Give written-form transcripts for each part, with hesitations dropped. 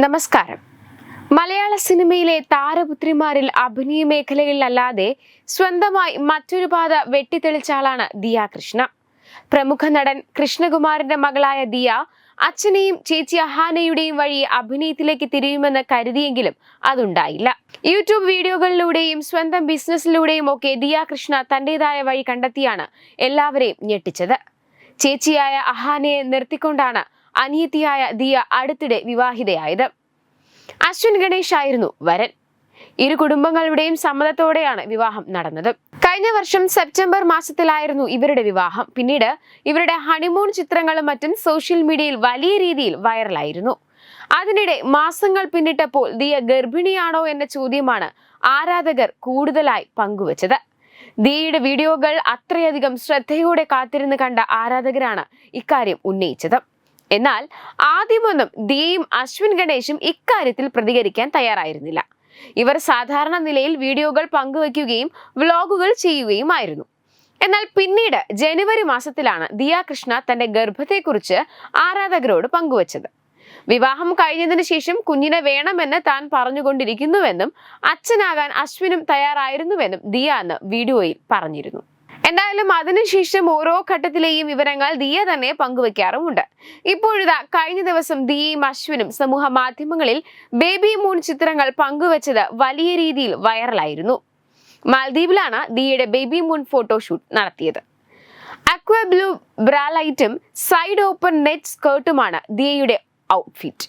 നമസ്കാരം. മലയാള സിനിമയിലെ താരപുത്രിമാരിൽ അഭിനയ മേഖലകളിലല്ലാതെ സ്വന്തമായി മറ്റൊരു പാത വെട്ടിത്തെളിച്ച ആളാണ് ദിയ കൃഷ്ണ. പ്രമുഖ നടൻ കൃഷ്ണകുമാറിന്റെ മകളായ ദിയ അച്ഛനെയും ചേച്ചി അഹാനയുടെയും വഴി അഭിനയത്തിലേക്ക് തിരിയുമെന്ന് കരുതിയെങ്കിലും അതുണ്ടായില്ല. യൂട്യൂബ് വീഡിയോകളിലൂടെയും സ്വന്തം ബിസിനസ്സിലൂടെയും ഒക്കെ ദിയ കൃഷ്ണ തന്റേതായ വഴി കണ്ടെത്തിയാണ് എല്ലാവരെയും ഞെട്ടിച്ചത്. ചേച്ചിയായ അഹാനയെ നിർത്തിക്കൊണ്ടാണ് അനിയത്തിയായ ദിയ അടുത്തിടെ വിവാഹിതയായത്. അശ്വിൻ ഗണേഷ് ആയിരുന്നു വരൻ. ഇരു കുടുംബങ്ങളുടെയും സമ്മതത്തോടെയാണ് വിവാഹം നടന്നത്. കഴിഞ്ഞ വർഷം സെപ്റ്റംബർ മാസത്തിലായിരുന്നു ഇവരുടെ വിവാഹം. പിന്നീട് ഇവരുടെ ഹണിമൂൺ ചിത്രങ്ങളും മറ്റും സോഷ്യൽ മീഡിയയിൽ വലിയ രീതിയിൽ വൈറലായിരുന്നു. അതിനിടെ മാസങ്ങൾ പിന്നിട്ടപ്പോൾ ദിയ ഗർഭിണിയാണോ എന്ന ചോദ്യമാണ് ആരാധകർ കൂടുതലായി പങ്കുവച്ചത്. ദിയയുടെ വീഡിയോകൾ അത്രയധികം ശ്രദ്ധയോടെ കാത്തിരുന്ന് കണ്ട ആരാധകരാണ് ഇക്കാര്യം ഉന്നയിച്ചത്. എന്നാൽ ആദ്യമൊന്നും ദിയയും അശ്വിൻ ഗണേഷും ഇക്കാര്യത്തിൽ പ്രതികരിക്കാൻ തയ്യാറായിരുന്നില്ല. ഇവർ സാധാരണ നിലയിൽ വീഡിയോകൾ പങ്കുവയ്ക്കുകയും വ്ലോഗുകൾ ചെയ്യുകയുമായിരുന്നു. എന്നാൽ പിന്നീട് ജനുവരി മാസത്തിലാണ് ദിയ കൃഷ്ണ തന്റെ ഗർഭത്തെക്കുറിച്ച് ആരാധകരോട് പങ്കുവച്ചത്. വിവാഹം കഴിഞ്ഞതിന് ശേഷം കുഞ്ഞിനെ വേണമെന്ന് താൻ പറഞ്ഞുകൊണ്ടിരിക്കുന്നുവെന്നും അച്ഛനാകാൻ അശ്വിനും തയ്യാറായിരുന്നുവെന്നും ദിയ അന്ന് വീഡിയോയിൽ പറഞ്ഞിരുന്നു. എന്തായാലും അതിനുശേഷം ഓരോ ഘട്ടത്തിലെയും വിവരങ്ങൾ ദിയ തന്നെ പങ്കുവെക്കാറുമുണ്ട്. ഇപ്പോഴിതാ കഴിഞ്ഞ ദിവസം ദിയയും അശ്വിനും സമൂഹ മാധ്യമങ്ങളിൽ ബേബി മൂൺ ചിത്രങ്ങൾ പങ്കുവച്ചത് വലിയ രീതിയിൽ വൈറലായിരുന്നു. മാൽദീവിലാണ് ദിയയുടെ ബേബി മൂൺ ഫോട്ടോഷൂട്ട് നടത്തിയത്. അക്വ ബ്ലൂ ബ്രാ ലൈറ്റും സൈഡ് ഓപ്പൺ നെറ്റ് സ്കേർട്ടുമാണ് ദിയയുടെ ഔട്ട്ഫിറ്റ്.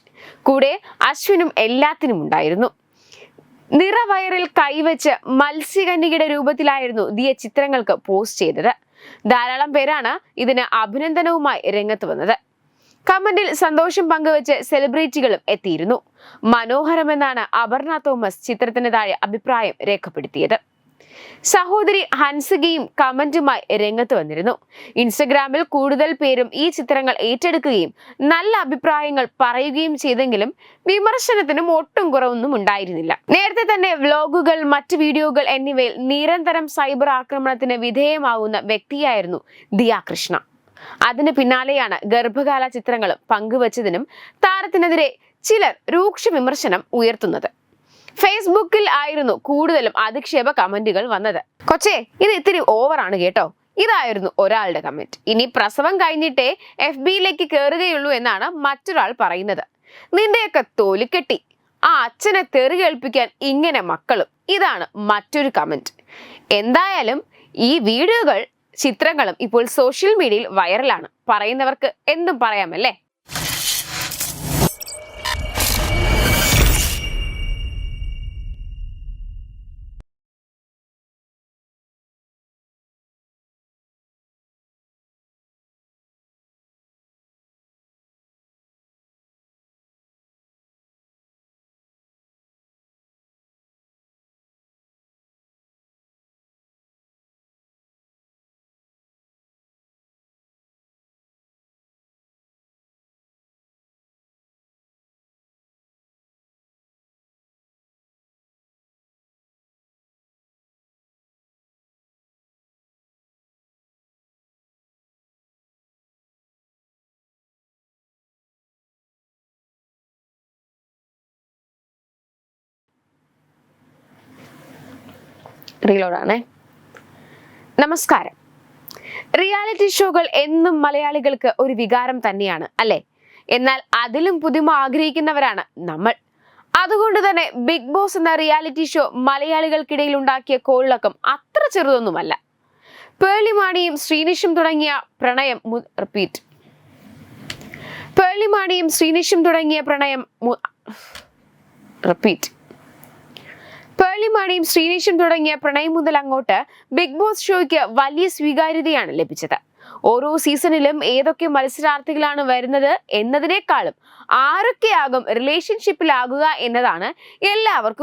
കൂടെ അശ്വിനും എല്ലാത്തിനും ഉണ്ടായിരുന്നു. നിറവയറിൽ കൈവച്ച് മത്സ്യകന്യകയുടെ രൂപത്തിലായിരുന്നു ദിയ ചിത്രങ്ങൾക്ക് പോസ്റ്റ് ചെയ്തത്. ധാരാളം പേരാണ് ഇതിന് അഭിനന്ദനവുമായി രംഗത്ത് വന്നത്. കമന്റിൽ സന്തോഷം പങ്കുവച്ച് സെലിബ്രിറ്റികളും എത്തിയിരുന്നു. മനോഹരമെന്നാണ് അപർണ തോമസ് ചിത്രത്തിന് താഴെ അഭിപ്രായം രേഖപ്പെടുത്തിയത്. സഹോദരി ഹൻസികയും കമന്റുമായി രംഗത്ത് വന്നിരുന്നു. ഇൻസ്റ്റഗ്രാമിൽ കൂടുതൽ പേരും ഈ ചിത്രങ്ങൾ ഏറ്റെടുക്കുകയും നല്ല അഭിപ്രായങ്ങൾ പറയുകയും ചെയ്തെങ്കിലും വിമർശനത്തിനും ഒട്ടും കുറവൊന്നും ഉണ്ടായിരുന്നില്ല. നേരത്തെ തന്നെ വ്ലോഗുകൾ, മറ്റ് വീഡിയോകൾ എന്നിവയിൽ നിരന്തരം സൈബർ ആക്രമണത്തിന് വിധേയമാവുന്ന വ്യക്തിയായിരുന്നു ദിയ കൃഷ്ണ. അതിന് പിന്നാലെയാണ് ഗർഭകാല ചിത്രങ്ങളും പങ്കുവച്ചതിനും താരത്തിനെതിരെ ചിലർ രൂക്ഷ വിമർശനം ഉയർത്തുന്നത്. ഫേസ്ബുക്കിൽ ആയിരുന്നു കൂടുതലും അധിക്ഷേപ കമന്റുകൾ വന്നത്. കൊച്ചേ, ഇത് ഇത്തിരി ഓവറാണ് കേട്ടോ, ഇതായിരുന്നു ഒരാളുടെ കമന്റ്. ഇനി പ്രസവം കഴിഞ്ഞിട്ടേ FBയിലേക്ക് കയറുകയുള്ളൂ എന്നാണ് മറ്റൊരാൾ പറയുന്നത്. നിന്റെയൊക്കെ തൊലിക്കെട്ടി, ആ അച്ഛനെ തെറി കേൾപ്പിക്കാൻ ഇങ്ങനെ മക്കളും, ഇതാണ് മറ്റൊരു കമന്റ്. എന്തായാലും ഈ വീഡിയോകൾ, ചിത്രങ്ങളും ഇപ്പോൾ സോഷ്യൽ മീഡിയയിൽ വൈറലാണ്. പറയുന്നവർക്ക് എന്തും പറയാമല്ലേ. റീലോഡാണേ. നമസ്കാരം. റിയാലിറ്റി ഷോകൾ എന്നും മലയാളികൾക്ക് ഒരു വികാരം തന്നെയാണ് അല്ലേ? എന്നാൽ അതിലും പുതുമ ആഗ്രഹിക്കുന്നവരാണ് നമ്മൾ. അതുകൊണ്ട് തന്നെ ബിഗ് ബോസ് എന്ന റിയാലിറ്റി ഷോ മലയാളികൾക്കിടയിൽ ഉണ്ടാക്കിയ കോളിളക്കം അത്ര ചെറുതൊന്നുമല്ല. പേളിമാണിയും ശ്രീനിഷും തുടങ്ങിയ പ്രണയം മുതൽ അങ്ങോട്ട് ബിഗ് ബോസ് ഷോയ്ക്ക് വലിയ സ്വീകാര്യതയാണ് ലഭിച്ചത്. ഓരോ സീസണിലും ഏതൊക്കെ മത്സരാർത്ഥികളാണ് വരുന്നത് എന്നതിനേക്കാളും ആരൊക്കെയാകും റിലേഷൻഷിപ്പിലാകുക എന്നതാണ് എല്ലാവർക്കും